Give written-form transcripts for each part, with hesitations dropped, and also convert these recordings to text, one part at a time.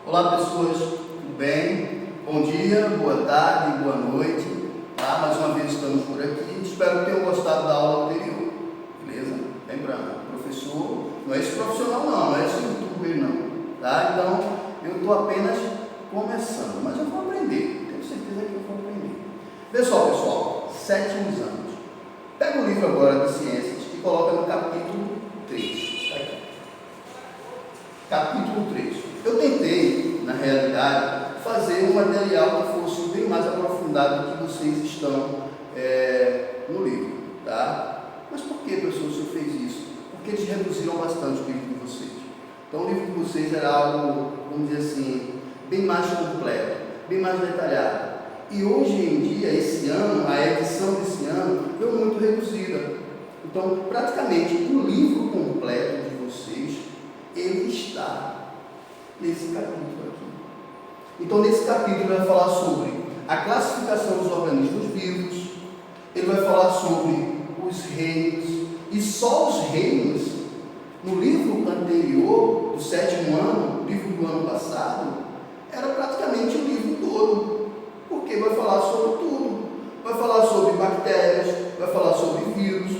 Olá pessoas, tudo bem? Bom dia, boa tarde, boa noite. Mais uma vez estamos por aqui. Espero que tenham gostado da aula anterior. Beleza? Lembrando, professor não é esse profissional não é esse youtuber não. Tá? Então, eu estou apenas começando, mas eu vou aprender. Tenho certeza que eu vou aprender. Pessoal, 7º anos. Pega o livro agora de ciências e coloca no capítulo 3. Tá aqui. Capítulo 3. Eu tentei, na realidade, fazer um material que fosse bem mais aprofundado do que vocês estão no livro, tá? Mas por que, professor, o senhor fez isso? Porque eles reduziram bastante o livro de vocês. Então o livro de vocês era algo, vamos dizer assim, bem mais completo, bem mais detalhado. E hoje em dia, esse ano, a edição desse ano, deu muito reduzida. Então, praticamente, o livro completo de vocês, ele está nesse capítulo aqui. Então, nesse capítulo, ele vai falar sobre a classificação dos organismos vivos, ele vai falar sobre os reinos, e só os reinos, no livro anterior, do 7º ano, livro do ano passado, era praticamente o livro todo, porque vai falar sobre tudo, vai falar sobre bactérias, vai falar sobre vírus,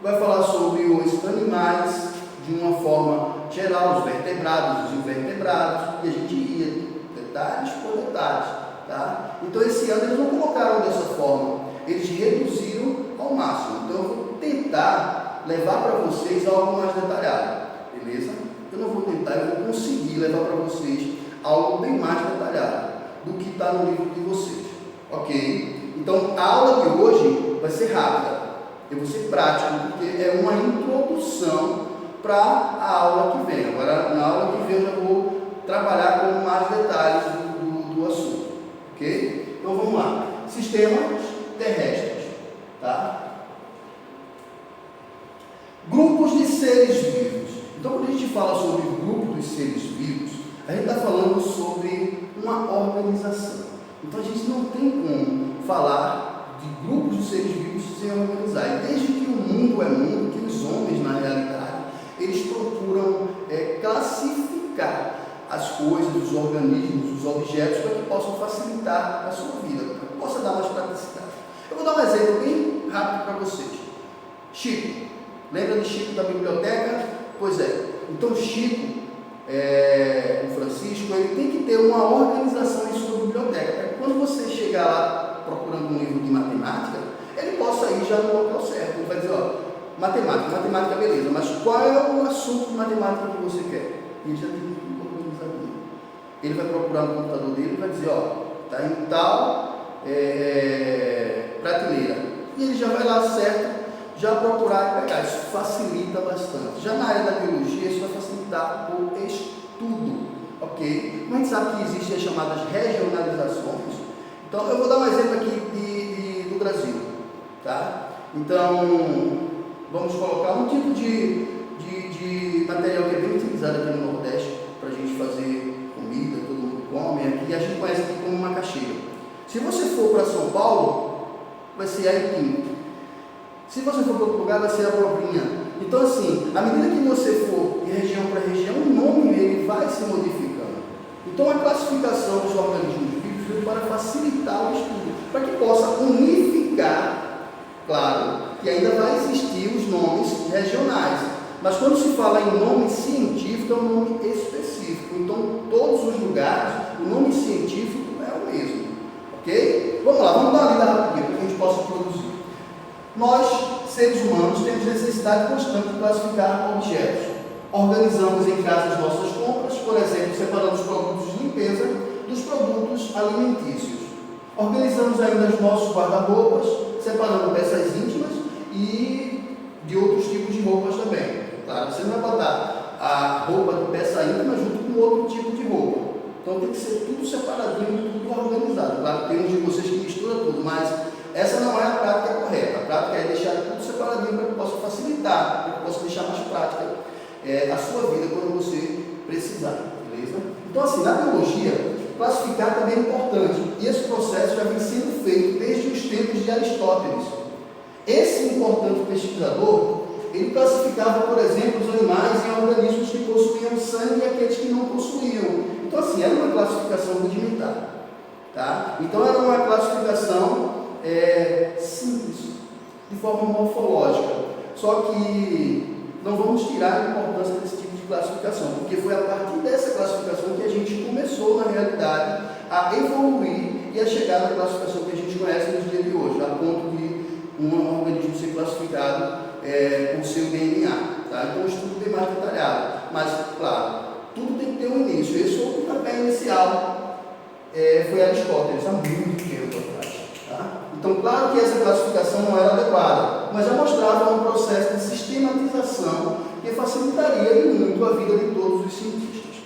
vai falar sobre os animais, de uma forma geral, os vertebrados, os invertebrados, e a gente ia detalhes por detalhes, tá? Então esse ano eles não colocaram dessa forma, eles reduziram ao máximo. Então eu vou tentar levar para vocês algo mais detalhado, beleza? Eu não vou tentar, eu vou conseguir levar para vocês algo bem mais detalhado do que está no livro de vocês, ok? Então a aula de hoje vai ser rápida, eu vou ser prático, porque é uma introdução para a aula que vem. Agora, na aula que vem, eu vou trabalhar com mais detalhes do assunto, ok? Então, vamos lá. Sistemas terrestres, tá? Grupos de seres vivos. Então, quando a gente fala sobre o grupo dos seres vivos, a gente está falando sobre uma organização. Então, a gente não tem como falar de grupos de seres vivos sem organizar. E desde que o mundo é mundo, que os homens, na realidade, eles procuram classificar as coisas, os organismos, os objetos, para que possam facilitar a sua vida, para que possa dar mais praticidade. Eu vou dar um exemplo bem rápido para vocês. Chico. Lembra de Chico da biblioteca? Pois é. Então Chico, o Francisco, ele tem que ter uma organização em sua biblioteca, para que quando você chegar lá procurando um livro de matemática, ele possa ir já no local certo. Ele vai dizer, ó, matemática beleza, mas qual é o assunto de matemática que você quer? Ele já tem tudo organizado. Ele vai procurar no computador dele e vai dizer, ó, está em tal prateleira. E ele já vai lá certo, já procurar e pegar. Isso facilita bastante. Já na área da biologia, isso vai facilitar o estudo, ok? Mas a gente sabe que existem as chamadas regionalizações. Então, eu vou dar um exemplo aqui do Brasil, tá? Então, vamos colocar um tipo de material que é bem utilizado aqui no Nordeste para a gente fazer comida, todo mundo come aqui, a gente conhece aqui como macaxeira. Se você for para São Paulo, vai ser aipim. Se você for para outro lugar, vai ser abobrinha. Então, assim, à medida que você for de região para região, o nome ele vai se modificando. Então, a classificação dos organismos vivos veio para facilitar o estudo, para que possa unificar, claro, que ainda vai existir os nomes regionais, mas quando se fala em nome científico, é um nome específico. Então, todos os lugares, o nome científico é o mesmo, ok? Vamos lá, vamos dar uma lida rapidinho, para que a gente possa produzir. Nós, seres humanos, temos necessidade constante de classificar objetos. Organizamos em casa as nossas compras, por exemplo, separando os produtos de limpeza dos produtos alimentícios. Organizamos ainda os nossos guarda-roupas, separando peças íntimas e de outros tipos de roupas também. Claro, você não vai botar a roupa de peça íntima junto com outro tipo de roupa. Então tem que ser tudo separadinho, tudo organizado. Claro, tem uns de vocês que misturam tudo, mas essa não é a prática correta. A prática é deixar tudo separadinho para que possa facilitar, para que possa deixar mais prática a sua vida quando você precisar, beleza? Então assim, na biologia, classificar também é importante. E esse processo já vem sendo feito desde os tempos de Aristóteles. Esse importante pesquisador, ele classificava, por exemplo, os animais em organismos que possuíam sangue e aqueles que não possuíam. Então, assim, era uma classificação rudimentar. Tá? Então, era uma classificação simples, de forma morfológica. Só que não vamos tirar a importância desse tipo de classificação, porque foi a partir dessa classificação que a gente começou, na realidade, a evoluir e a chegar na classificação que a gente conhece nos dias de hoje, a ponto de um organismo ser classificado por seu DNA. Tá? Então, o estudo bem mais detalhado. Mas, claro, tudo tem que ter um início. Esse foi o pontapé inicial, foi Aristóteles, há muito tempo atrás. Tá? Então, claro que essa classificação não era adequada, mas já mostrava um processo de sistematização que facilitaria muito a vida de todos os cientistas.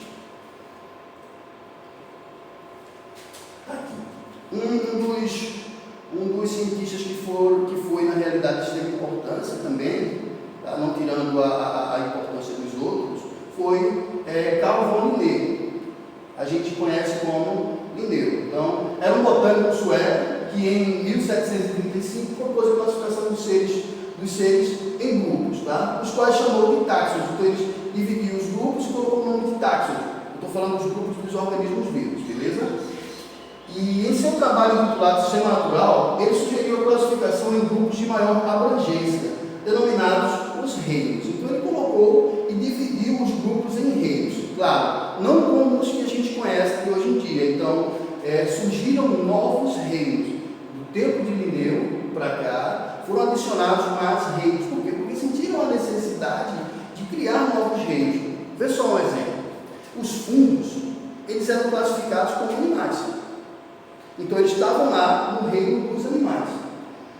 Aqui. Um dos cientistas que foi na realidade de extrema importância também, tá? Não tirando a importância dos outros, foi Carl von Linné. A gente conhece como Linneu. Então, era um botânico sueco que em 1735 propôs a classificação dos seres em grupos, tá? Os quais chamou de táxons. Então, ele dividiu os grupos e colocou o nome de táxons. Estou falando dos grupos dos organismos vivos, beleza? E em seu trabalho intitulado Sistema Natural, ele sugeriu a classificação em grupos de maior abrangência, denominados os reinos. Então, ele colocou e dividiu os grupos em reinos. Claro, não como os que a gente conhece hoje em dia. Então, surgiram novos reinos. Do tempo de Linneu para cá, foram adicionados mais reinos. Por quê? Porque sentiram a necessidade de criar novos reinos. Vê só um exemplo. Os fungos, eles eram classificados como animais. Então, eles estavam lá no reino dos animais.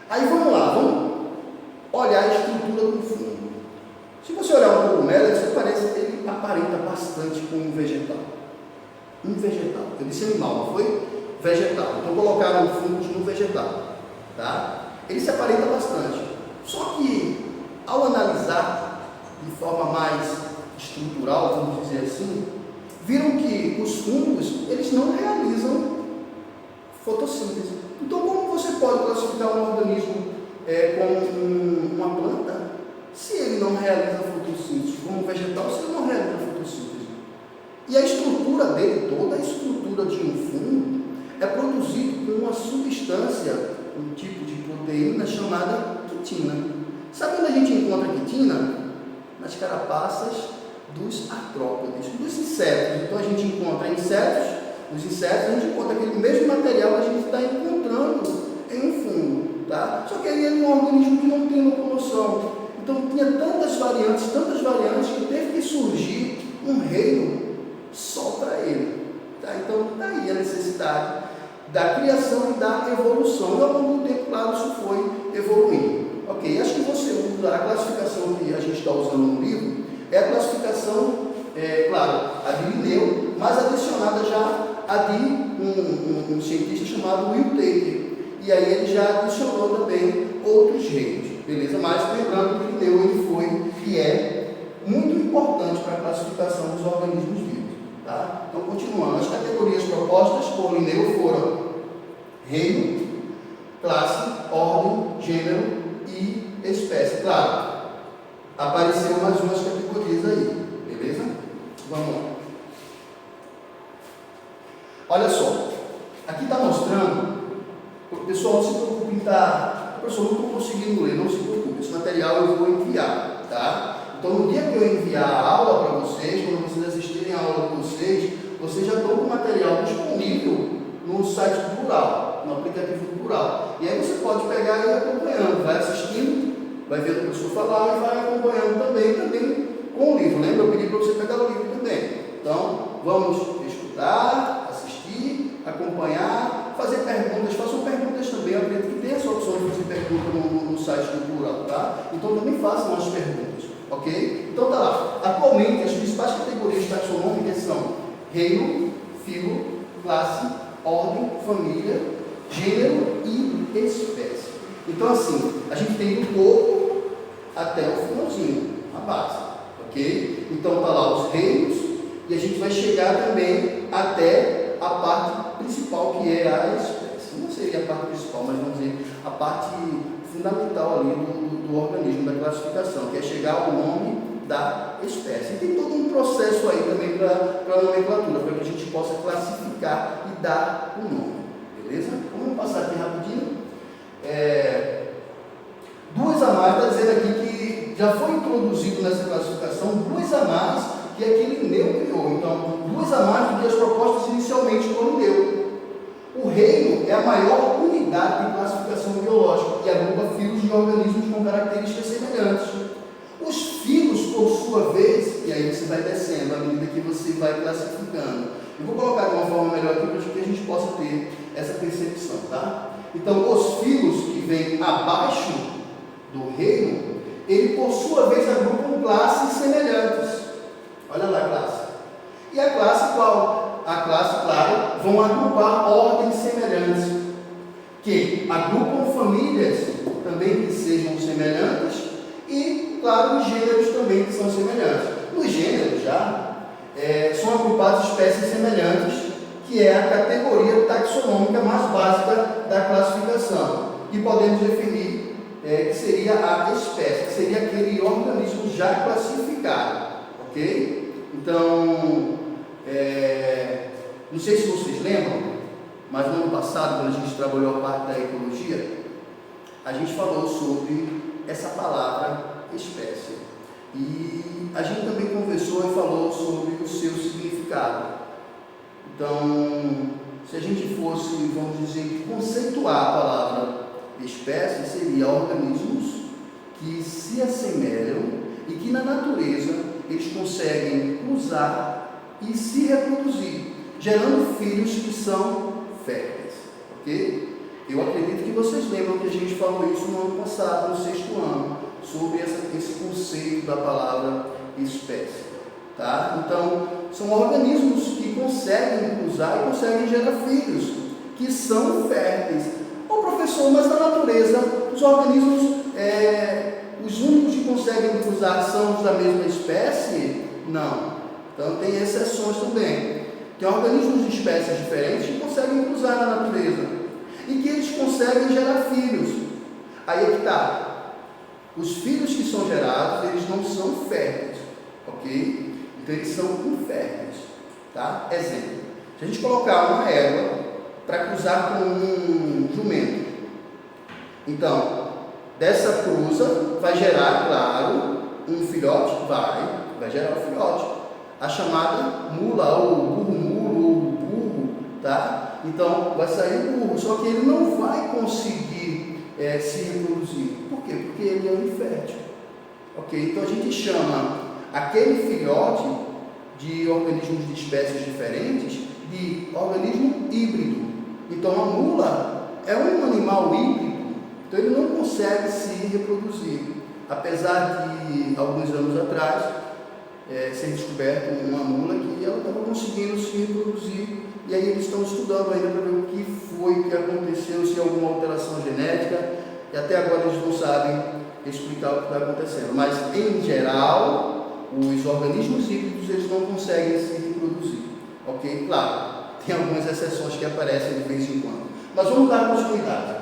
Aí, vamos lá, vamos olhar a estrutura do fungo. Se você olhar um cogumelo, ele aparenta bastante com um vegetal. Um vegetal. Eu disse animal, não foi? Vegetal. Então, colocaram fungos no vegetal. Tá? Ele se aparenta bastante. Só que, ao analisar de forma mais estrutural, vamos dizer assim, viram que os fungos, eles não realizam fotossíntese. Então, como você pode classificar um organismo como uma planta, se ele não realiza fotossíntese? Como vegetal, se ele não realiza fotossíntese? E a estrutura dele, toda a estrutura de um fungo, é produzida com uma substância, um tipo de proteína chamada quitina. Sabe onde a gente encontra quitina? Nas carapaças dos artrópodes, dos insetos. Então, a gente encontra insetos. Nos insetos, a gente encontra aquele mesmo material que a gente está encontrando em um fungo. Tá? Só que ele é um organismo que não tem locomoção. Então, tinha tantas variantes, que teve que surgir um reino só para ele. Tá? Então, daí a necessidade da criação e da evolução. E ao longo do tempo, claro, isso foi evoluindo. Ok, acho que você usa a classificação que a gente está usando no livro, é a classificação, claro, a de Linneu, mas adicionada já a de um cientista chamado Will Taker. E aí ele já adicionou também outros reinos, beleza? Mas lembrando que Linneu ele foi e é muito importante para a classificação dos organismos vivos. Tá? Então, continuando, as categorias propostas por Linneu foram reino, classe, ordem, gênero e espécie. Claro, apareceu mais umas categorias aí, beleza? Vamos lá. Olha só, aqui está mostrando, o pessoal não se preocupe em estar, o pessoal não está conseguindo ler, não se preocupe, esse material eu vou enviar, tá? Então, no dia que eu enviar a aula para vocês, quando vocês assistirem a aula de vocês já estão com o material disponível no site do Plural, no aplicativo do Plural. E aí você pode pegar e ir acompanhando, vai assistindo, vai vendo o professor falar e vai acompanhando também com o livro. Lembra? Eu pedi para você pegar o livro também. Então, vamos escutar, assistir, acompanhar, fazer perguntas. Façam perguntas também. Eu acredito que tem essa opção de fazer pergunta no site do Plural, tá? Então, também façam as perguntas, ok? Então, tá lá. Atualmente, as principais categorias taxonômicas são reino, filo, classe, ordem, família, gênero e espécie. Então, assim, a gente tem do topo até o finalzinho, a base, ok? Então, tá lá os reinos e a gente vai chegar também até a parte principal, que é a espécie. Não seria a parte principal, mas vamos dizer, a parte fundamental ali do organismo, da classificação, que é chegar ao nome da espécie. E tem todo um processo aí também para a nomenclatura, para que a gente possa classificar e dar o nome, beleza? Vamos passar aqui rapidinho. Duas a mais, está dizendo aqui que já foi introduzido nessa classificação duas a mais que aquele Linneu criou. Então, duas a mais do que as propostas inicialmente por Linneu. O reino é a maior unidade de classificação biológica e agrupa filos de organismos com características semelhantes. Os filos, por sua vez, e aí você vai descendo à medida que você vai classificando. Eu vou colocar de uma forma melhor aqui para que a gente possa ter essa percepção, tá? Então, os filos que vêm abaixo do reino, ele por sua vez agrupam classes semelhantes. Olha lá a classe. E a classe qual? A classe, claro, vão agrupar ordens semelhantes, que agrupam famílias também que sejam semelhantes e, claro, os gêneros também que são semelhantes. Nos gêneros já são agrupadas espécies semelhantes, que é a categoria taxonômica mais básica da classificação. E podemos definir que seria a espécie, que seria aquele organismo já classificado, ok? Então, não sei se vocês lembram, mas no ano passado, quando a gente trabalhou a parte da ecologia, a gente falou sobre essa palavra espécie. E a gente também conversou e falou sobre o seu significado. Então, se a gente fosse, vamos dizer, conceituar a palavra espécie, seria organismos que se assemelham e que na natureza eles conseguem cruzar e se reproduzir, gerando filhos que são férteis, ok? Eu acredito que vocês lembram que a gente falou isso no ano passado, no 6º ano, sobre esse conceito da palavra espécie, tá? Então, são organismos que conseguem cruzar e conseguem gerar filhos que são férteis. Ô professor, mas na natureza, os organismos, os únicos que conseguem cruzar são os da mesma espécie? Não. Então, tem exceções também. Tem organismos de espécies diferentes que conseguem cruzar na natureza e que eles conseguem gerar filhos. Aí é que está. Os filhos que são gerados, eles não são férteis, ok? Então, eles são inférteis, tá? Exemplo. Se a gente colocar uma égua para cruzar com um jumento, então, dessa cruza vai gerar, claro, um filhote? Vai gerar um filhote. A chamada mula, ou burro-mulo, ou burro, tá? Então, vai sair o burro, só que ele não vai conseguir se reproduzir. Por quê? Porque ele é um infértil. Ok? Então, a gente chama aquele filhote de organismos de espécies diferentes de organismo híbrido. Então, a mula é um animal híbrido, então ele não consegue se reproduzir. Apesar de, alguns anos atrás, ser descoberto uma mula que ela estava conseguindo se reproduzir, e aí eles estão estudando ainda para ver o que foi que aconteceu, se alguma alteração genética, e até agora eles não sabem explicar o que está acontecendo. Mas, em geral, os organismos híbridos eles não conseguem se reproduzir. Ok? Claro, tem algumas exceções que aparecem de vez em quando. Mas vamos dar continuidade.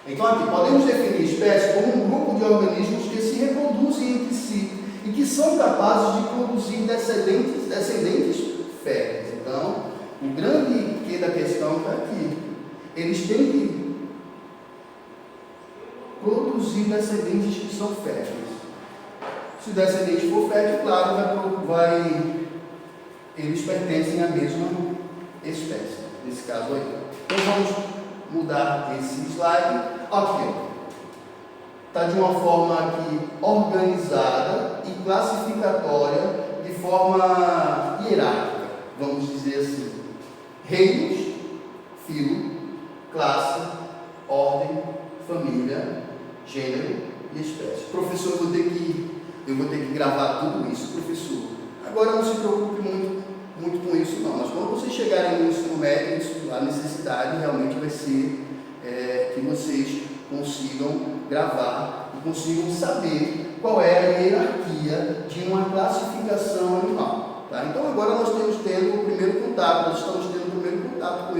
Então, aqui, podemos definir espécie como um grupo de organismos que se reproduzem entre si e que são capazes de produzir descendentes férteis. Então, o grande quê da questão está aqui. Eles têm que produzir descendentes que são férteis. Se o descendente for fértil, claro, eles pertencem à mesma espécie, nesse caso aí. Então vamos mudar esse slide. Aqui, está de uma forma aqui organizada e classificatória, de forma hierárquica, vamos dizer assim. Reinos, filo, classe, ordem, família, gênero e espécie. Professor, eu vou ter que gravar tudo isso, professor. Agora não se preocupe muito com isso não, mas quando vocês chegarem no ensino médio, a necessidade realmente vai ser que vocês consigam gravar e consigam saber qual é a hierarquia de uma classificação animal. Tá? Então agora nós estamos tendo o primeiro contato com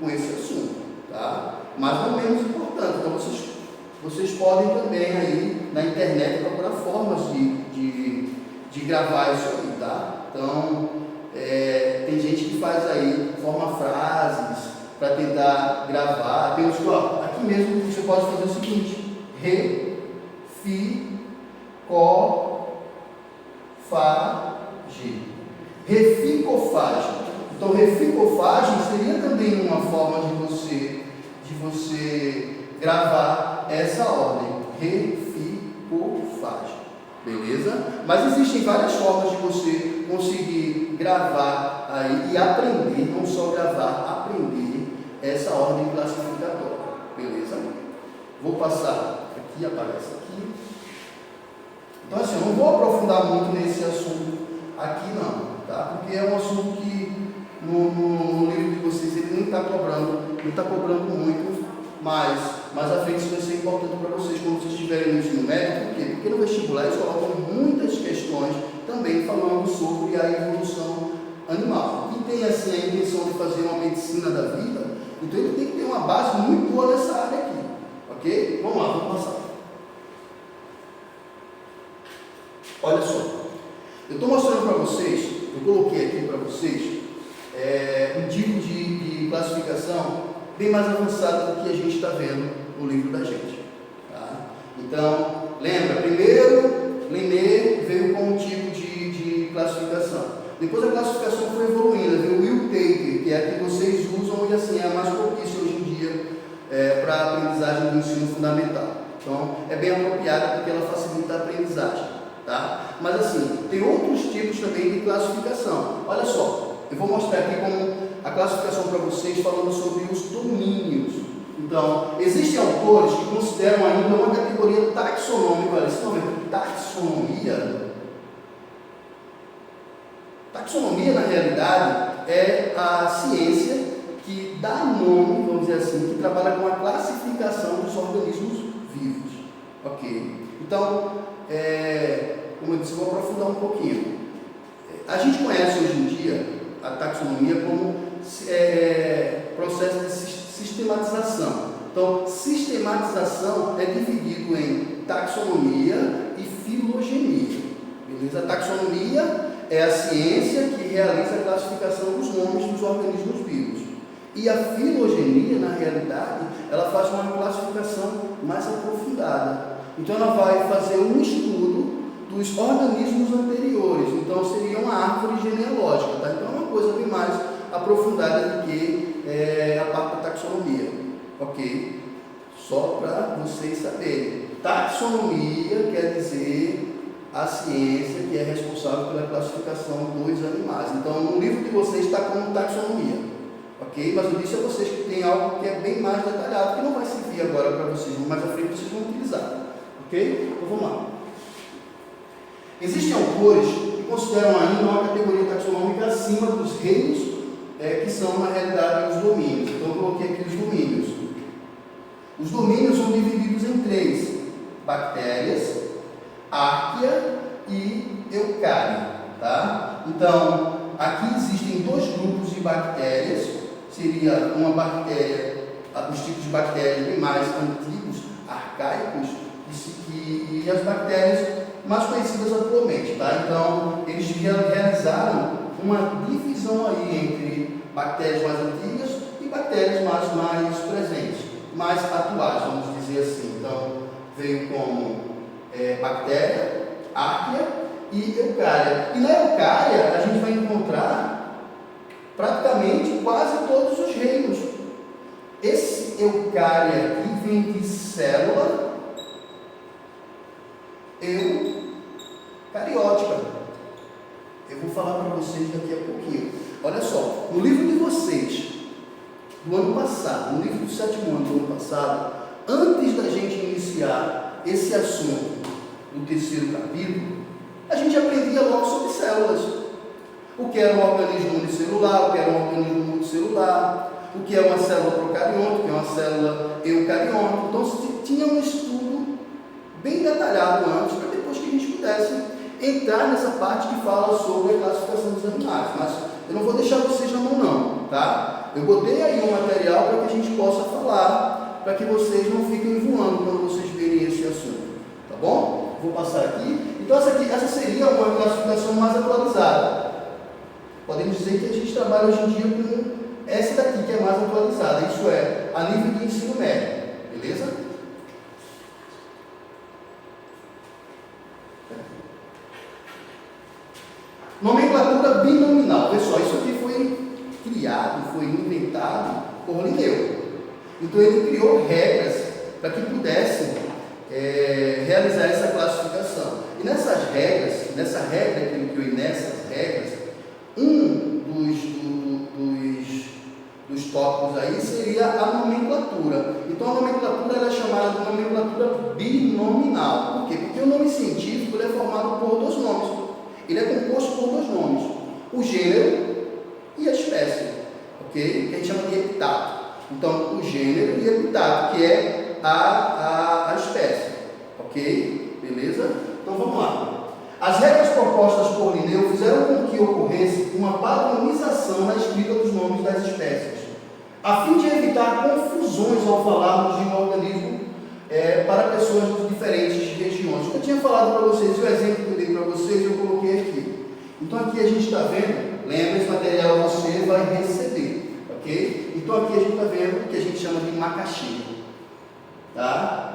esse assunto. Tá? Mas não menos importante, então vocês podem também aí na internet procurar formas de gravar isso aí, tá? Então, tem forma frases, para tentar gravar. Tem os que, ó, aqui mesmo você pode fazer o seguinte: re, fi, có, fá, gi. Reficofagem. Então, reficofagem seria também uma forma de você gravar essa ordem. Reficofagem. Beleza? Mas existem várias formas de você conseguir gravar aí e aprender, não só gravar, aprender essa ordem classificatória. Beleza? Vou passar aqui, aparece aqui. Então, assim, eu não vou aprofundar muito nesse assunto aqui não, tá? Porque é um assunto que no livro de vocês ele nem está cobrando muito, mas mais à frente isso vai ser importante para vocês quando vocês estiverem no ensino médio. Por quê? Porque no vestibular eles colocam muitas questões também falando sobre a evolução animal. Quem tem assim a intenção de fazer uma medicina da vida, então ele tem que ter uma base muito boa nessa área aqui, ok? Vamos lá, vamos passar. Olha só, eu estou mostrando para vocês, eu coloquei aqui para vocês um tipo de classificação bem mais avançado do que a gente está vendo no livro da gente. Tá? Então, lembra, primeiro Linné veio com um tipo de classificação. Depois a classificação foi evoluindo, veio o Will Taker, que é a que vocês usam e assim é a mais propícia hoje em dia para a aprendizagem do ensino fundamental. Então, é bem apropriada porque ela facilita a aprendizagem. Tá? Mas assim, tem outros tipos também de classificação. Olha só, eu vou mostrar aqui como a classificação para vocês falando sobre os domínios. Então, existem autores que consideram ainda uma categoria taxonômica. Olha, esse nome é taxonomia. Taxonomia, na realidade, é a ciência que dá nome, vamos dizer assim, que trabalha com a classificação dos organismos vivos. Ok? Então, como eu disse, eu vou aprofundar um pouquinho. A gente conhece hoje em dia a taxonomia como processo de sistematização. Então, sistematização é dividido em taxonomia e filogenia. Beleza? A taxonomia é a ciência que realiza a classificação dos nomes dos organismos vivos. E a filogenia, na realidade, ela faz uma classificação mais aprofundada. Então, ela vai fazer um estudo dos organismos anteriores. Então, seria uma árvore genealógica. Tá? Então, é uma coisa bem mais aprofundada do que a parte da taxonomia. Ok? Só para vocês saberem. Taxonomia quer dizer a ciência que é responsável pela classificação dos animais. Então, no livro de vocês está como taxonomia. Ok? Mas eu disse a vocês que tem algo que é bem mais detalhado, que não vai servir agora para vocês, mas mais à frente vocês vão utilizar. Ok? Então vamos lá. Existem autores que consideram ainda uma categoria taxonômica acima dos reinos, que são na realidade os domínios. Então eu coloquei aqui os domínios. Os domínios são divididos em 3: bactérias, árquea e eucária. Tá? Então, aqui existem 2 grupos de bactérias. Seria uma bactéria, os tipos de bactérias bem mais antigos, arcaicos, e as bactérias mais conhecidas atualmente. Tá? Então, eles realizaram uma divisão aí entre bactérias mais antigas e bactérias mais presentes, mais atuais, vamos dizer assim. Então, veio como bactéria, árquea e eucária. E na eucária, a gente vai encontrar praticamente quase todos os reinos. Esse eucária aqui vem de célula eucariótica. Eu vou falar para vocês daqui a pouquinho. Olha só, no livro de vocês, do ano passado, no livro do 7º ano do ano passado, antes da gente iniciar esse assunto do 3º capítulo, a gente aprendia logo sobre células. O que era um organismo unicelular, o que era um organismo multicelular, o que é uma célula procarionte, o que é uma célula eucarionte. Então, tinha um estudo bem detalhado antes, para depois que a gente pudesse entrar nessa parte que fala sobre a classificação dos animais. Mas eu não vou deixar vocês na mão não, tá? Eu botei aí um material para que a gente possa falar, para que vocês não fiquem voando quando vocês verem esse assunto, tá bom? Vou passar aqui. Então, essa seria uma classificação mais atualizada. Podemos dizer que a gente trabalha hoje em dia essa daqui que é mais atualizada, isso é, a nível de ensino médio, beleza? Nomenclatura binominal. Pessoal, isso aqui foi criado, foi inventado por Linneu. Então ele criou regras para que pudesse realizar essa classificação. E nessas regras, nessa regra que ele criou e nessas regras, um dos tópicos aí seria a nomenclatura. Então a nomenclatura ela é chamada de nomenclatura binominal. Por quê? Porque o nome científico ele é formado por dois nomes. Ele é composto por dois nomes, o gênero e a espécie, ok? Que a gente chama de epitato. Então, o gênero e epitato, que é a espécie, ok? Beleza? Então, vamos lá. As regras propostas por Linneu fizeram com que ocorresse uma padronização na escrita dos nomes das espécies, a fim de evitar confusões ao falarmos de um organismo para pessoas de diferentes regiões. Eu tinha falado para vocês, o exemplo que eu dei para vocês, eu coloquei aqui. Então aqui a gente está vendo, lembra, esse material você vai receber, ok? Então aqui a gente está vendo o que a gente chama de macaxeira, tá?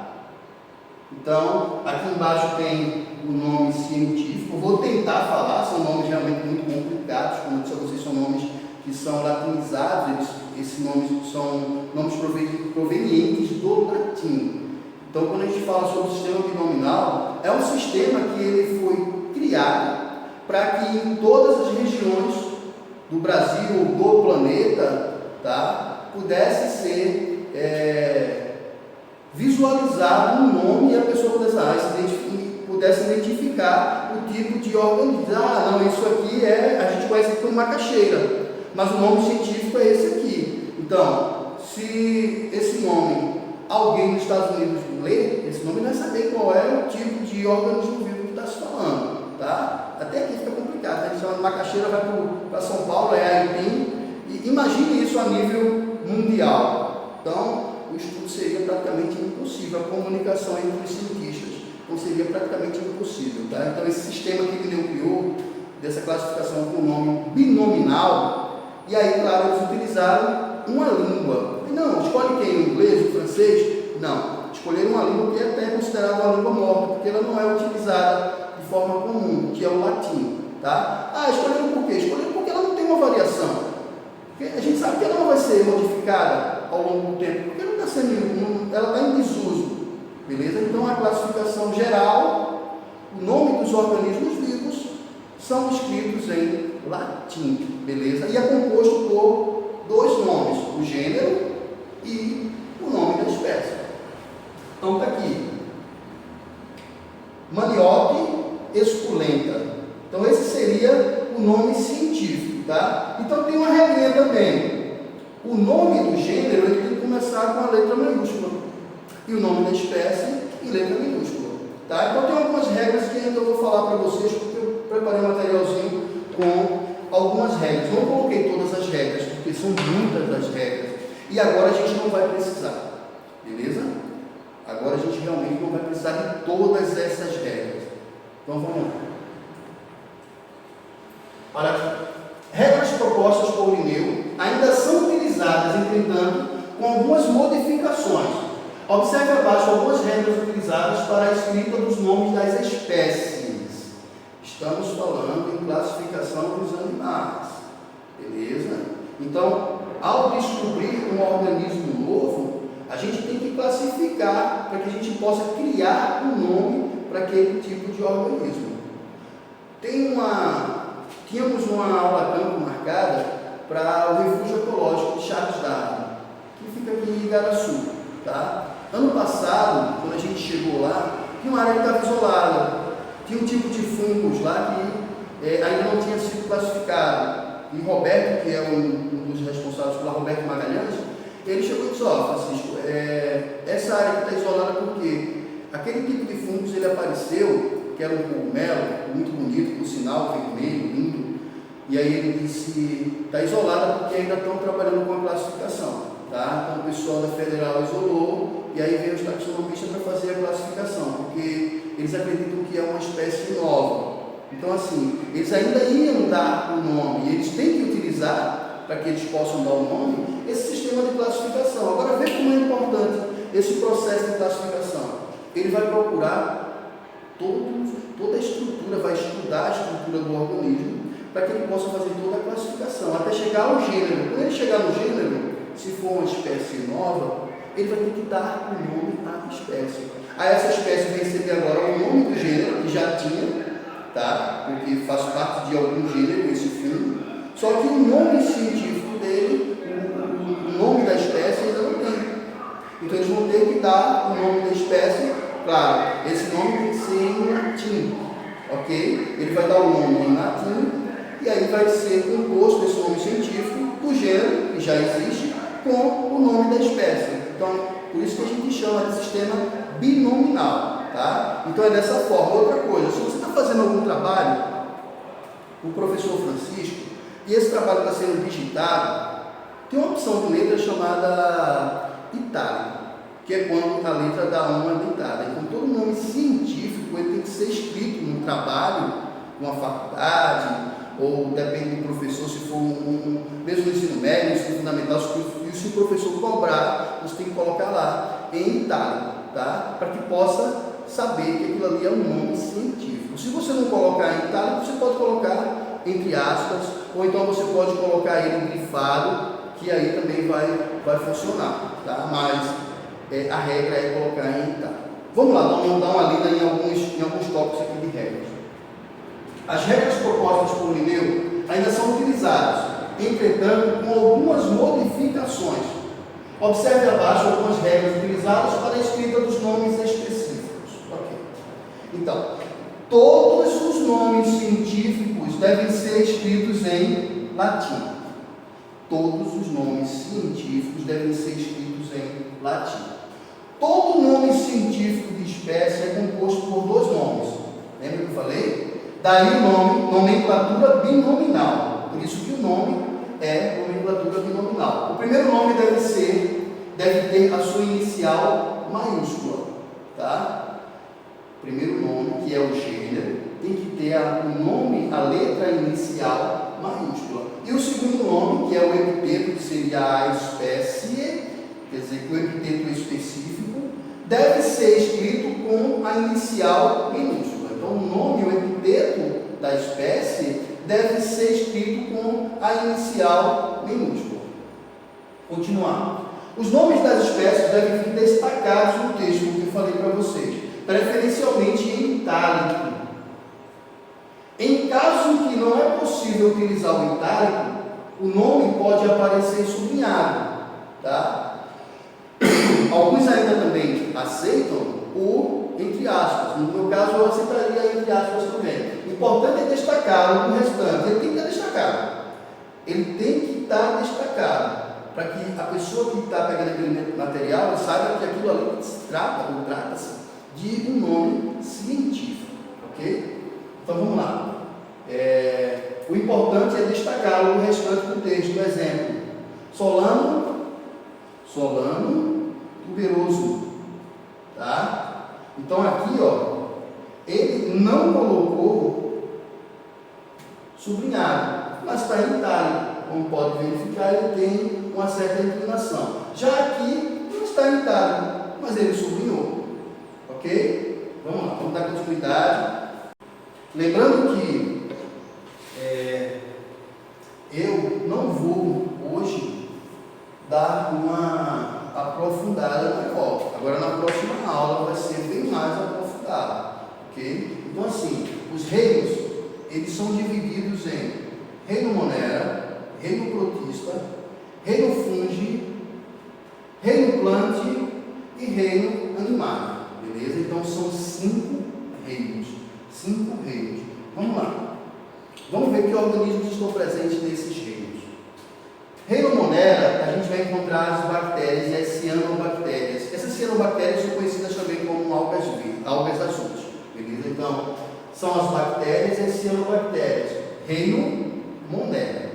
Então, aqui embaixo tem o nome científico, eu vou tentar falar, são nomes realmente muito complicados, como eu disse a vocês, são nomes que são latinizados, esses nomes são nomes provenientes do latim. Então, quando a gente fala sobre o sistema binominal, é um sistema que ele foi criado para que em todas as regiões do Brasil ou do planeta, tá, pudesse ser visualizado um nome e a pessoa pudesse identificar o tipo de organismo. Ah, não, isso aqui a gente conhece como macaxeira, mas o nome científico é esse aqui. Então, se esse nome alguém nos Estados Unidos ler, esse nome vai saber qual é o tipo de organismo vivo que está se falando, tá? Até aqui fica complicado, né? A gente chama de macaxeira, vai para São Paulo, é aipim, e imagine isso a nível mundial. Então, o estudo seria praticamente impossível, a comunicação entre os cientistas, então seria praticamente impossível, tá? Então, esse sistema que Linneu criou, dessa classificação com o nome binominal, e aí, claro, eles utilizaram uma língua. Não, escolhe quem? O inglês, o francês? Não, escolheram uma língua que é até considerada uma língua morta, porque ela não é utilizada de forma comum, que é o latim, tá? Ah, escolheram por quê? Escolheram porque ela não tem uma variação. Porque a gente sabe que ela não vai ser modificada ao longo do tempo, porque não está sendo, ela está em desuso, beleza? Então, a classificação geral, o nome dos organismos vivos são escritos em latim, beleza? E é composto por dois nomes, o gênero e o nome da espécie. Então está aqui, Maniope esculenta. Então esse seria o nome científico, tá? Então tem uma regrinha também. O nome do gênero ele tem que começar com a letra maiúscula e o nome da espécie em letra minúscula, tá? Então tem algumas regras que ainda eu vou falar para vocês, porque eu preparei um materialzinho com algumas regras. Não coloquei todas as regras, porque são muitas as regras. E agora a gente não vai precisar, beleza? Agora a gente realmente não vai precisar de todas essas regras. Então vamos lá. Olha, regras propostas por Linneu ainda são utilizadas, entretanto, com algumas modificações. Observe abaixo algumas regras utilizadas para a escrita dos nomes das espécies. Estamos falando em classificação dos animais, beleza? Então, ao descobrir um organismo novo, a gente tem que classificar para que a gente possa criar um nome para aquele tipo de organismo. Tínhamos uma aula campo marcada para o refúgio ecológico de Charles Darwin, que fica aqui em Igaraçu, tá? Ano passado, quando a gente chegou lá, tinha uma área que estava isolada, tinha um tipo de fungos lá que ainda não tinha sido classificado. E Roberto, que é um dos responsáveis pela Roberto Magalhães, ele chegou e disse: ó, Francisco, essa área que está isolada porque aquele tipo de fungos ele apareceu, que era um cogumelo muito bonito, por sinal, vermelho, lindo, e aí ele disse: está isolada porque ainda estão trabalhando com a classificação, tá? Então o pessoal da Federal isolou, e aí veio os taxonomistas para fazer a classificação, porque eles acreditam que é uma espécie nova. Então, assim, eles ainda iam dar o nome, e eles têm que utilizar para que eles possam dar o nome, esse sistema de classificação. Agora, veja como é importante esse processo de classificação. Ele vai procurar toda a estrutura, vai estudar a estrutura do organismo, para que ele possa fazer toda a classificação, até chegar ao gênero. Quando ele chegar no gênero, se for uma espécie nova, ele vai ter que dar o nome à espécie. Aí essa espécie vai receber agora o nome do gênero, que já tinha, tá? Porque faz parte de algum gênero esse fungo, só que o nome científico dele, o nome da espécie ainda não tem. Então eles vão ter que dar o nome da espécie, claro, esse nome tem que ser em latim, ok? Ele vai dar o nome em latim, e aí vai ser composto esse nome científico do gênero, que já existe, com o nome da espécie. Então, por isso que a gente chama de sistema binominal, tá? Então é dessa forma. Outra coisa, se você está fazendo algum trabalho, o professor Francisco, e esse trabalho está sendo digitado, tem uma opção de letra chamada itálico, que é quando a letra da uma é ditada. Então todo nome científico ele tem que ser escrito no trabalho, numa faculdade, ou depende do professor, se for mesmo no ensino médio, ensino fundamental, se o professor cobrar, você tem que colocar lá em itálico, tá? Para que possa saber que aquilo ali é um nome científico. Se você não colocar em itálico, você pode colocar entre aspas, ou então você pode colocar ele grifado, que aí também vai funcionar, tá? Mas a regra é colocar em itálico. Vamos lá, vamos dar uma lida em alguns tópicos aqui de regras. As regras propostas por Linneu ainda são utilizadas, entretanto, com algumas modificações. Observe abaixo algumas regras utilizadas para a escrita dos nomes específicos. Okay. Então, todos os nomes científicos devem ser escritos em latim. Todos os nomes científicos devem ser escritos em latim. Todo nome científico de espécie é composto por dois nomes. Lembra que eu falei? Daí o nome, nomenclatura binominal. Por isso que o nome é nomenclatura binominal. O primeiro nome deve ter a sua inicial maiúscula, tá? O primeiro nome, que é o gênero, tem que ter a letra inicial maiúscula. E o segundo nome, que é o epiteto, que seria a espécie, quer dizer, que o epiteto específico, deve ser escrito com a inicial minúscula. Então, o nome, o epiteto da espécie, deve ser escrito com a inicial minúscula. Continuar. Os nomes das espécies devem vir destacados no texto, como eu falei para vocês, preferencialmente em itálico. Em caso em que não é possível utilizar o itálico, o nome pode aparecer sublinhado, tá? Alguns ainda também aceitam o entre aspas. No meu caso, eu aceitaria entre aspas também. O importante é destacar o restante. Ele tem que estar destacado. Ele tem que estar destacado. Para que a pessoa que está pegando aquele material saiba que aquilo ali se trata ou trata-se de um nome científico. Ok? Então vamos lá. O importante é destacar o restante do texto. Por exemplo, Solano, tuberoso. Tá? Então aqui, ó, ele não colocou sublinhado, mas está em itálico. Como pode verificar, ele tem uma certa inclinação. Já aqui não está em itálico, mas ele sublinhou. Ok? Vamos lá, vamos dar continuidade. Lembrando que eu não vou hoje dar uma aprofundada na copa. Agora na próxima aula vai ser bem mais aprofundada, ok? Então assim, os reinos, eles são divididos em reino monera, reino protista, reino fungi, reino plante e reino animal, beleza? Então são 5 reinos, Vamos lá, vamos ver que organismos estão presentes nesses reinos. Reino monera, a gente vai encontrar as bactérias e as cianobactérias. Essas cianobactérias são conhecidas também como algas azuis, beleza? Então, são as bactérias e as cianobactérias. Reino monera.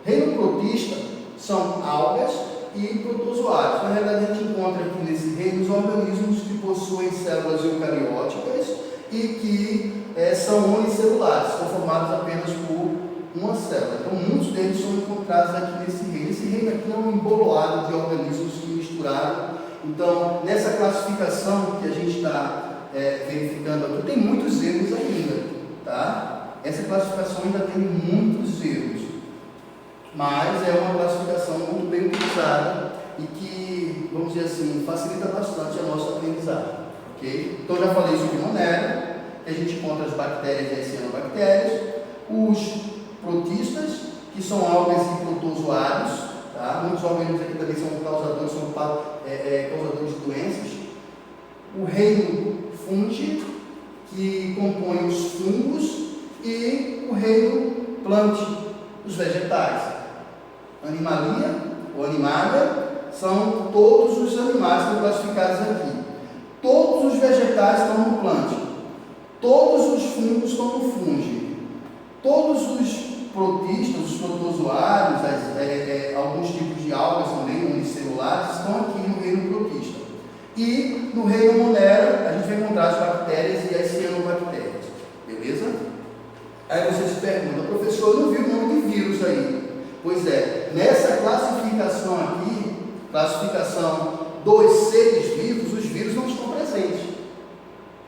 Reino protista são algas e protozoários. Na realidade, a gente encontra aqui nesse reino os organismos que possuem células eucarióticas e que são unicelulares, são formados apenas por uma célula. Então, muitos deles são encontrados encontrados aqui nesse reino. Esse reino aqui é um emboloado de organismos que misturaram. Então, nessa classificação que a gente está verificando aqui, tem muitos erros ainda, tá? Essa classificação ainda tem muitos erros, mas é uma classificação muito bem utilizada e que, vamos dizer assim, facilita bastante a nossa aprendizagem, ok? Então, já falei sobre Monera, que a gente encontra as bactérias e as cianobactérias, os protistas, que são algas e protozoários, tá? Muitos organismos aqui também são causadores de doenças. O reino fungi, que compõe os fungos, e o reino plante, os vegetais. Animalia ou animalia são todos os animais que estão classificados aqui. Todos os vegetais estão no plante. Todos os fungos estão no fungi. Todos os protistas, os protozoários, alguns tipos de algas também, unicelulares, estão aqui no reino protista. E no reino Monera, a gente vai encontrar as bactérias e as cianobactérias. Beleza? Aí você se pergunta, professor, eu não vi o nome de vírus aí. Pois é, nessa classificação aqui, classificação dos seres vivos, os vírus não estão presentes.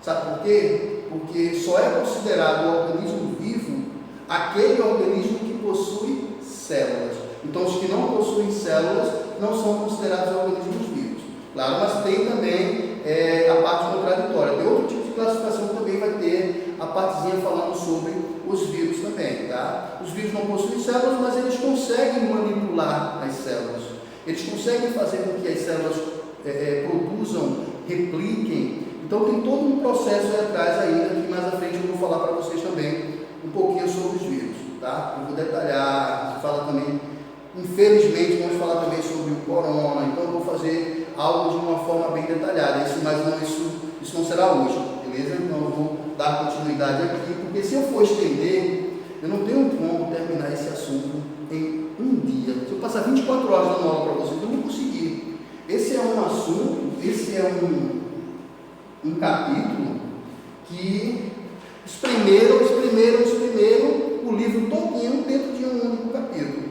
Sabe por quê? Porque só é considerado um organismo vivo aquele organismo que possui células. Então, os que não possuem células não são considerados organismos vivos. Claro, mas tem também a parte contraditória. Tem outro tipo de classificação que também vai ter a partezinha falando sobre os vírus também, tá? Os vírus não possuem células, mas eles conseguem manipular as células. Eles conseguem fazer com que as células produzam, repliquem. Então, tem todo um processo aí atrás ainda, que mais à frente eu vou falar para vocês também um pouquinho sobre os vírus, tá? Eu vou detalhar, a gente fala também, infelizmente, vamos falar também sobre o corona, então eu vou fazer algo de uma forma bem detalhada, isso não será hoje, beleza? Então eu vou dar continuidade aqui, porque se eu for estender, eu não tenho como terminar esse assunto em um dia. Se eu passar 24 horas dando aula para vocês, eu não vou conseguir. Esse é um assunto, esse é um capítulo que exprimeram o livro todinho dentro de um único capítulo.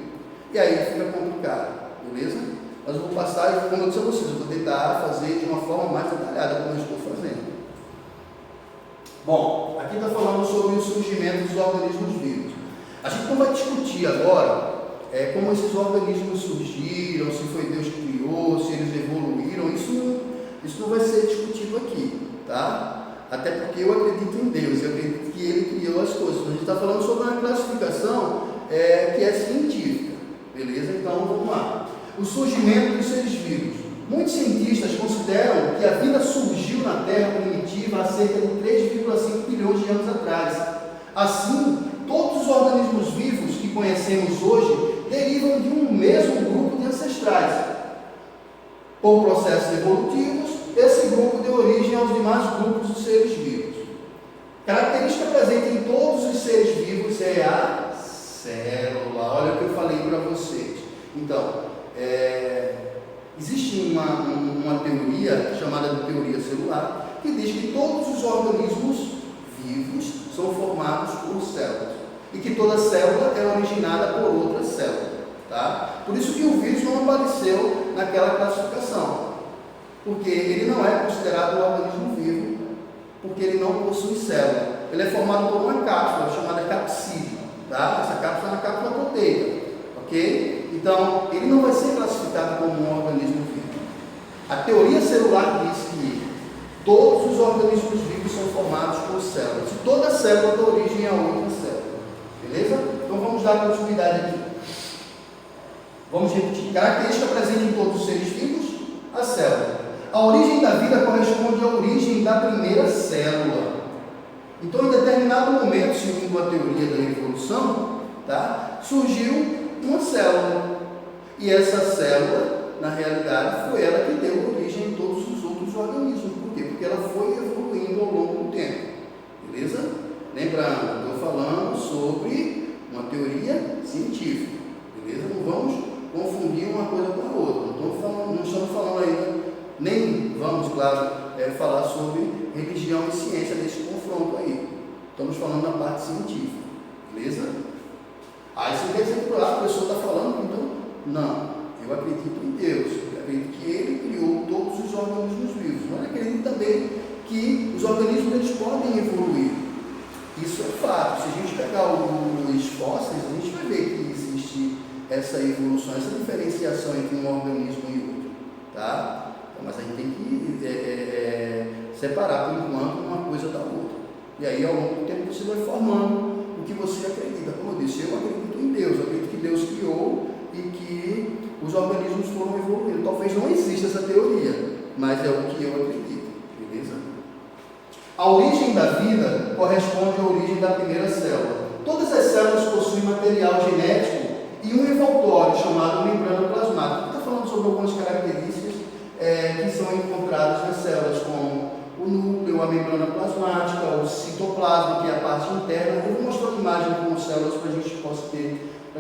E aí fica complicado, beleza? Mas eu vou passar, e como eu disse a vocês, eu vou tentar fazer de uma forma mais detalhada, como eu estou fazendo. Bom, aqui está falando sobre o surgimento dos organismos vivos. A gente não vai discutir agora como esses organismos surgiram, se foi Deus que criou, se eles evoluíram, isso não vai ser discutido aqui, tá? Até porque eu acredito em Deus, eu acredito que Ele criou as coisas. A gente está falando sobre uma classificação que é científica, beleza? Então, vamos lá. O surgimento dos seres vivos. Muitos cientistas consideram que a vida surgiu na Terra primitiva há cerca de 3,5 bilhões de anos atrás. Assim, todos os organismos vivos que conhecemos hoje derivam de um mesmo grupo de ancestrais. Por processos evolutivos, esse grupo deu origem aos demais grupos de seres vivos. Característica presente em todos os seres vivos é a célula. Olha o que eu falei para vocês. Então, existe uma teoria chamada de teoria celular que diz que todos os organismos vivos são formados por células e que toda célula é originada por outra célula, tá? Por isso que o vírus não apareceu naquela classificação, porque ele não é considerado um organismo vivo, porque ele não possui célula. Ele é formado por uma cápsula chamada capsídeo, tá? Essa cápsula é uma cápsula proteica, ok? Então, ele não vai ser classificado como um organismo vivo. A teoria celular diz que todos os organismos vivos são formados por células, e toda célula dá origem a outra célula, beleza? Então, vamos dar continuidade aqui. Vamos repetir. Característica presente em todos os seres vivos, a célula. A origem da vida corresponde à origem da primeira célula. Então, em determinado momento, segundo a teoria da evolução, tá, surgiu uma célula. E essa célula, na realidade, foi ela que deu origem a todos os outros organismos. Por quê? Porque ela foi evoluindo ao longo do tempo. Beleza? Lembrando, estou falando sobre uma teoria científica. Beleza? Não vamos confundir uma coisa com a outra. Não estamos falando ainda, nem vamos, claro, falar sobre religião e ciência nesse confronto aí. Estamos falando da parte científica. Beleza? Aí você quer dizer que a pessoa está falando acredito em Deus, eu acredito que Ele criou todos os organismos vivos, mas acredito também que os organismos eles podem evoluir. Isso é fato. Se a gente pegar os fósseis, a gente vai ver que existe essa evolução, essa diferenciação entre um organismo e outro, tá? Mas a gente tem que separar por enquanto uma coisa da outra. E aí ao longo do tempo você vai formando o que você acredita. Como eu disse, eu acredito em Deus, eu acredito que Deus criou e que os organismos foram evoluindo. Talvez não exista essa teoria, mas é o que eu acredito, beleza? A origem da vida corresponde à origem da primeira célula. Todas as células possuem material genético e um envoltório chamado membrana plasmática. Está falando sobre algumas características que são encontradas nas células, como o núcleo, a membrana plasmática, o citoplasma, que é a parte interna. Eu vou mostrar uma imagem com células para que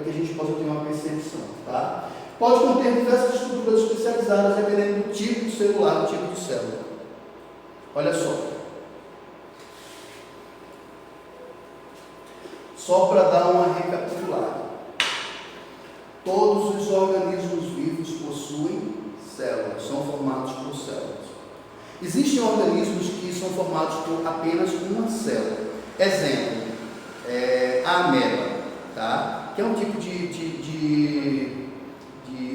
a gente possa ter uma percepção, tá? Pode conter diversas estruturas especializadas dependendo do tipo celular, do tipo de célula. Olha só para dar uma recapitulada. Todos os organismos vivos possuem células, são formados por células. Existem organismos que são formados por apenas uma célula. Exemplo, a ameba, tá? Que é um tipo de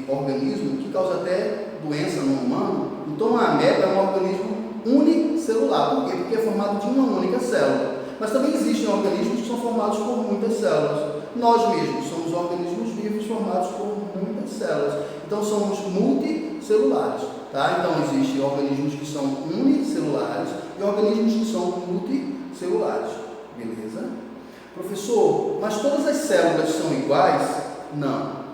organismo que causa até doença no humano. Então a ameba é um organismo unicelular. Por quê? Porque é formado de uma única célula. Mas também existem organismos que são formados por muitas células. Nós mesmos somos organismos vivos formados por muitas células. Então somos multicelulares, tá? Então existem organismos que são unicelulares e organismos que são multicelulares, beleza? Professor, mas todas as células são iguais? Não.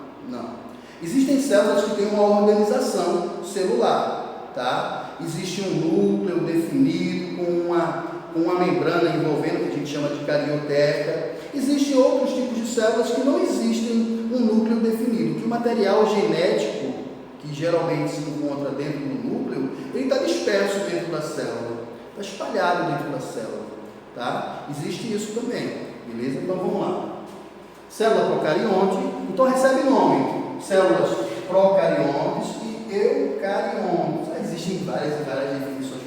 Existem células que têm uma organização celular, tá? Existe um núcleo definido com uma membrana envolvendo, que a gente chama de carioteca. Existem outros tipos de células que não existem um núcleo definido, que o material genético, que geralmente se encontra dentro do núcleo, ele está disperso dentro da célula, está espalhado dentro da célula, tá? Existe isso também, beleza? Então vamos lá. Célula procarionte, então recebe nome, células procariontes e eucariontes. Existem várias definições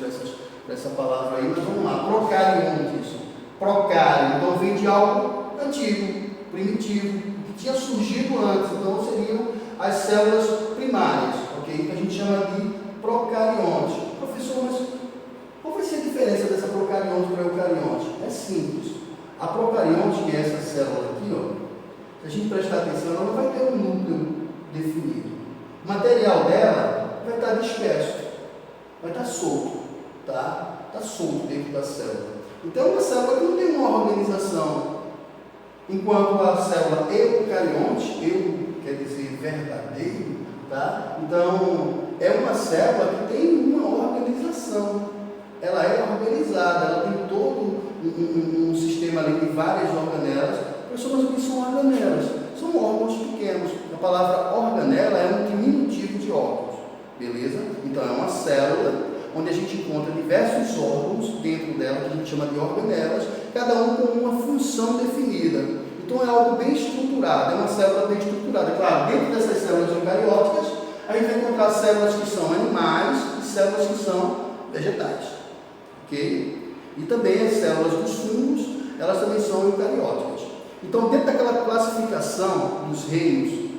para essa palavra aí, mas vamos lá. Procariontes, procário, então vem de algo antigo, primitivo, que tinha surgido antes, então seriam as células primárias, ok? Que a gente chama de procarionte. Professor, mas qual vai ser a diferença dessa procarionte para eucarionte? É simples. A procarionte, que é essa célula aqui, ó, se a gente prestar atenção, ela não vai ter um núcleo definido. O material dela vai estar disperso, vai estar solto, tá? Está solto dentro da célula. Então, é uma célula que não tem uma organização, enquanto a célula eucarionte, quer dizer verdadeiro, tá? Então, é uma célula que tem uma organização. Ela é organizada, ela tem todo um sistema ali de várias organelas. Pessoas, o que são organelas? São órgãos pequenos. A palavra organela é um diminutivo de órgãos, beleza? Então, é uma célula onde a gente encontra diversos órgãos dentro dela, que a gente chama de organelas, cada um com uma função definida. Então é algo bem estruturado, é uma célula bem estruturada. Claro, dentro dessas células eucarióticas, a gente vai encontrar células que são animais e células que são vegetais, ok? E também as células dos fungos, elas também são eucarióticas. Então, dentro daquela classificação dos reinos,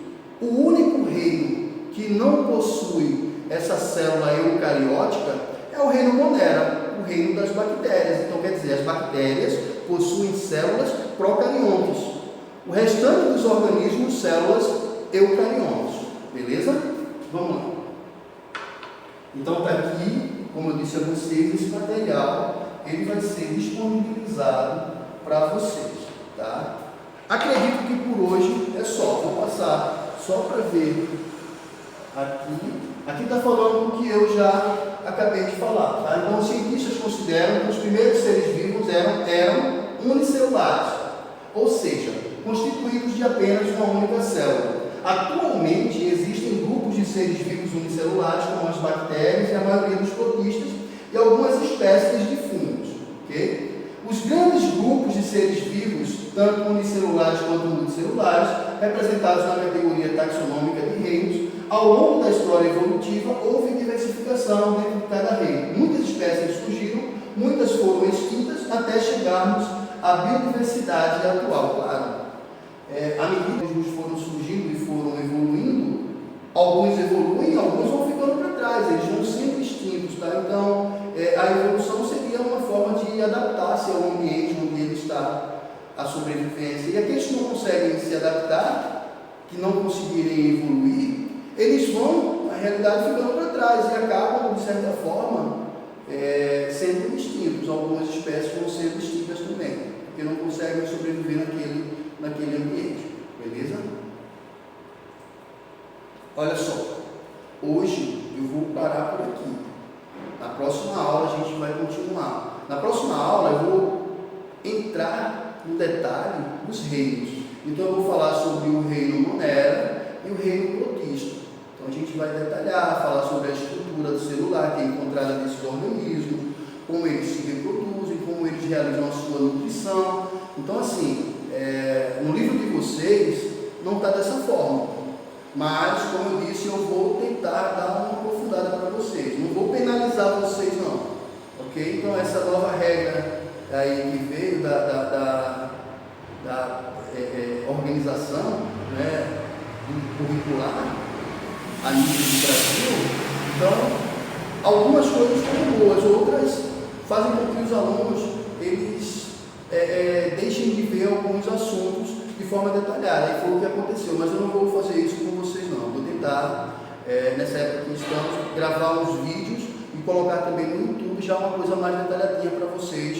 o único reino que não possui essa célula eucariótica é o reino Monera, o reino das bactérias. Então, quer dizer, as bactérias possuem células procariontes. O restante dos organismos, células eucariontes. Beleza? Vamos lá. Então, está aqui, como eu disse a vocês, esse material ele vai ser disponibilizado para vocês, tá? Acredito que por hoje é só. Vou passar só para ver aqui. Aqui está falando o que eu já acabei de falar, tá? Então, os cientistas consideram que os primeiros seres vivos eram unicelulares, ou seja, constituídos de apenas uma única célula. Atualmente, existem grupos de seres vivos unicelulares, como as bactérias e a maioria dos protistas, e algumas espécies de fungos, ok? Os grandes grupos de seres vivos, tanto unicelulares quanto multicelulares, representados na categoria taxonômica de reinos, ao longo da história evolutiva, houve diversificação dentro de cada reino. Muitas espécies surgiram, muitas foram extintas, até chegarmos à biodiversidade atual, claro. À medida que eles foram surgindo e foram evoluindo, alguns evoluem, alguns vão ficando para trás, eles vão sendo extintos, tá? Então, a evolução seria uma forma de adaptar-se ao ambiente onde ele está, a sobrevivência. E aqueles que não conseguem se adaptar, que não conseguirem evoluir, eles vão, na realidade, ficando para trás e acabam, de certa forma, sendo extintos. Algumas espécies vão sendo extintas também, porque não conseguem sobreviver naquele ambiente. Beleza? Olha só, hoje eu vou parar por aqui. Na próxima aula a gente vai continuar. Na próxima aula eu vou entrar no detalhe dos reinos. Então eu vou falar sobre o reino Monera e o reino Protista. Então a gente vai detalhar, falar sobre a estrutura do celular que é encontrada nesses organismos, como eles se reproduzem, como eles realizam a sua nutrição. Então assim, no livro de vocês não está dessa forma. Mas, como eu disse, eu vou tentar dar uma aprofundada para vocês. Não vou penalizar vocês, não. Ok? Então, essa nova regra aí que veio da organização, né, curricular a nível do Brasil, então, algumas coisas estão boas, outras fazem com que os alunos eles deixem de ver alguns assuntos de forma detalhada, e foi o que aconteceu, mas eu não vou fazer isso com vocês não, vou tentar, nessa época que estamos, gravar uns vídeos e colocar também no YouTube já uma coisa mais detalhadinha para vocês,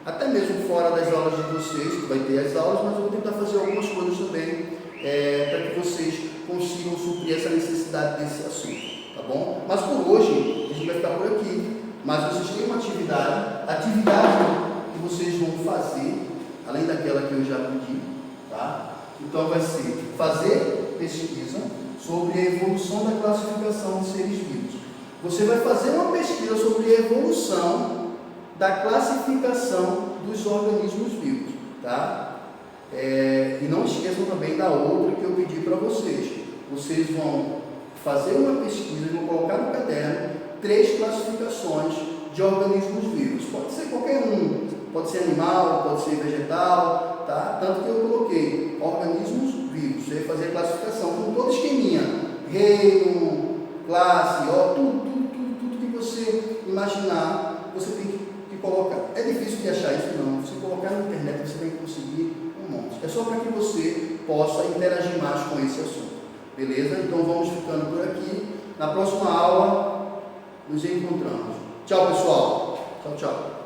até mesmo fora das aulas de vocês, que vai ter as aulas, mas eu vou tentar fazer algumas coisas também, para que vocês consigam suprir essa necessidade desse assunto, tá bom? Mas por hoje, a gente vai ficar por aqui, mas vocês têm uma atividade que vocês vão fazer, além daquela que eu já pedi, tá? Então vai ser fazer pesquisa sobre a evolução da classificação de seres vivos. Você vai fazer uma pesquisa sobre a evolução da classificação dos organismos vivos, tá? E não esqueçam também da outra que eu pedi para vocês. Vocês vão fazer uma pesquisa e vão colocar no caderno 3 classificações de organismos vivos. Pode ser qualquer um, pode ser animal, pode ser vegetal, tá? Tanto que eu coloquei organismos vivos. Você vai fazer a classificação com todo esqueminha, reino, classe, tudo que você imaginar, você tem que colocar. É difícil de achar isso, não. Se colocar na internet, você tem que conseguir um monte. É só para que você possa interagir mais com esse assunto. Beleza? Então vamos ficando por aqui. Na próxima aula, nos encontramos. Tchau, pessoal. Tchau, tchau.